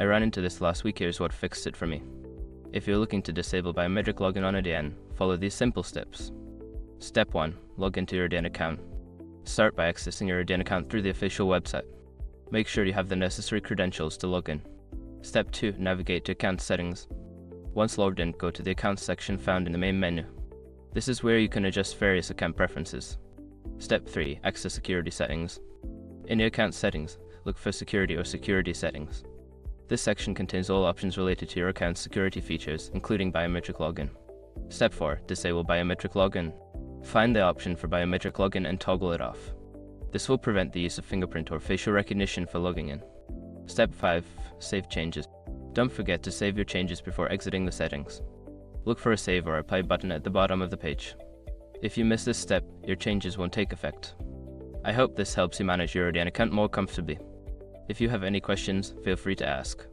I ran into this last week. Here's what fixed it for me. If you're looking to disable biometric login on Adyen, follow these simple steps. Step 1. Log into your Adyen account. Start by accessing your Adyen account through the official website. Make sure you have the necessary credentials to log in. Step 2. Navigate to account settings. Once logged in, go to the accounts section found in the main menu. This is where you can adjust various account preferences. Step 3. Access security settings. In the account settings, look for security or security settings. This section contains all options related to your account's security features, including biometric login. Step 4. Disable biometric login. Find the option for biometric login and toggle it off. This will prevent the use of fingerprint or facial recognition for logging in. Step 5. Save changes. Don't forget to save your changes before exiting the settings. Look for a save or apply button at the bottom of the page. If you miss this step, your changes won't take effect. I hope this helps you manage your Adyen account more comfortably. If you have any questions, feel free to ask.